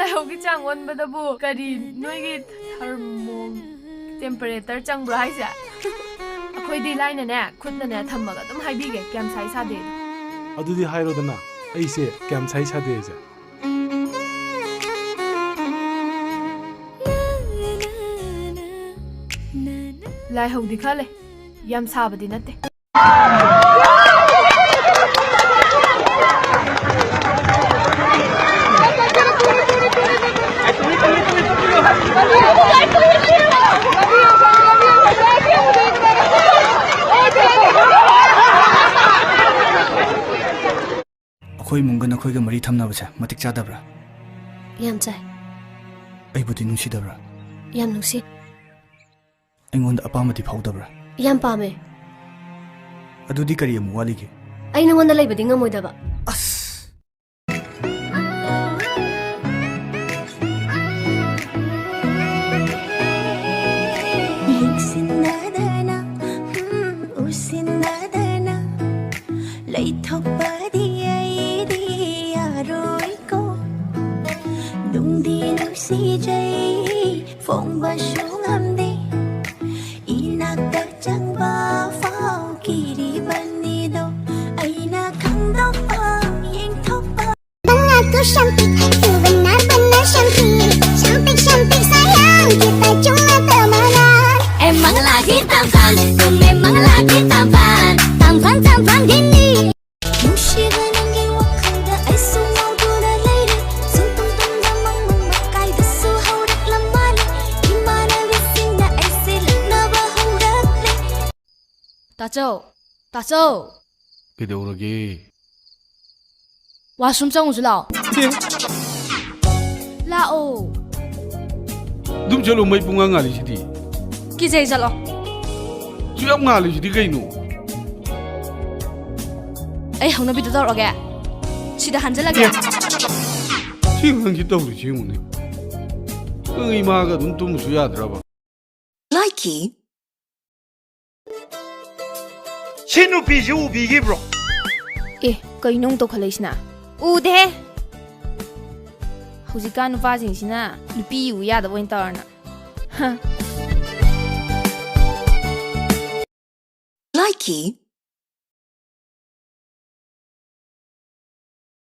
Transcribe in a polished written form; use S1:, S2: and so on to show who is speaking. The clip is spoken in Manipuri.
S1: ꯂꯥꯏꯍꯧꯒꯤ ꯆꯥꯡ ꯑꯣꯟꯕꯗꯕꯨ ꯀꯔꯤ ꯅꯣꯏꯒꯤ ꯊꯔꯃꯣ ꯇꯦꯝꯄꯔꯦꯆꯔ ꯆꯪꯕ꯭ꯔꯣ ꯍꯥꯏꯁꯦ? ꯑꯩꯈꯣꯏꯗꯤ ꯂꯥꯏꯅꯅꯦ ꯈꯨꯠꯅꯅꯦ ꯊꯝꯃꯒ ꯑꯗꯨꯝ ꯍꯥꯏꯕꯤꯒꯦ ꯀꯌꯥꯝ ꯁꯥꯏ ꯁꯥꯗꯦꯗꯣ.
S2: ꯑꯗꯨꯗꯤ ꯍꯥꯏꯔꯣꯗꯅ ꯑꯩꯁꯦ ꯀꯌꯥꯝ ꯁꯥꯏ ꯁꯥꯗꯦꯁꯦ.
S1: ꯂꯥꯏꯍꯧꯗꯤ ꯈꯔ ꯂꯩ, ꯌꯥꯝ ꯁꯥꯕꯗꯤ ꯅꯠꯇꯦ.
S3: ꯑꯩꯈꯣꯏ ꯏꯃꯨꯡꯒ ꯅꯈꯣꯏꯒ ꯃꯔꯤ ꯊꯝꯅꯕꯁꯦ ꯃꯇꯤꯛ ꯆꯥꯗꯕ꯭ꯔꯥ?
S4: ꯌꯥꯝ ꯆꯥꯏ.
S3: ꯑꯩꯕꯨꯗꯤ ꯅꯨꯡꯁꯤꯗꯕ꯭ꯔꯥ?
S4: ꯌꯥꯝ ꯅꯨꯡꯁꯤ.
S3: ꯑꯩꯉꯣꯟꯗ ꯑꯄꯥꯝꯕꯗꯤ ꯐꯥꯎꯗꯕ꯭ꯔꯥ?
S4: ꯌꯥꯝ ꯄꯥꯝꯃꯦ.
S3: ꯑꯗꯨꯗꯤ ꯀꯔꯤ ꯑꯃꯨꯛ ꯋꯥꯠꯂꯤꯒꯦ?
S4: ꯑꯩ ꯅꯉꯣꯟꯗ ꯂꯩꯕꯗꯤ ꯉꯝꯃꯣꯏꯗꯕ.
S3: ꯑꯁ!
S5: Emang lagi tampan, tuh memang lagi tampan, tampan gini.
S4: 따쩌, 따쩌.
S2: 그대오르기.
S4: 와숨 짱우지 라. 라오.
S2: 좀 절로 뭐 이쁜가 아니시디?
S4: 기세이 잘라.
S2: 주영 아니시디 그이노?
S4: 에이 항나비도 떨어게. 시다 한절라게.
S2: 지금 짓다 우리 지금은. 그 이마가 눈좀 수야더라봐.
S5: Likey.
S6: 신우 비지 우비기 브로.
S4: 에, 그이농 또 걸레시나. 우대. 호지간 누파징시나 누피 우야다 보인 떠나.
S5: Likey.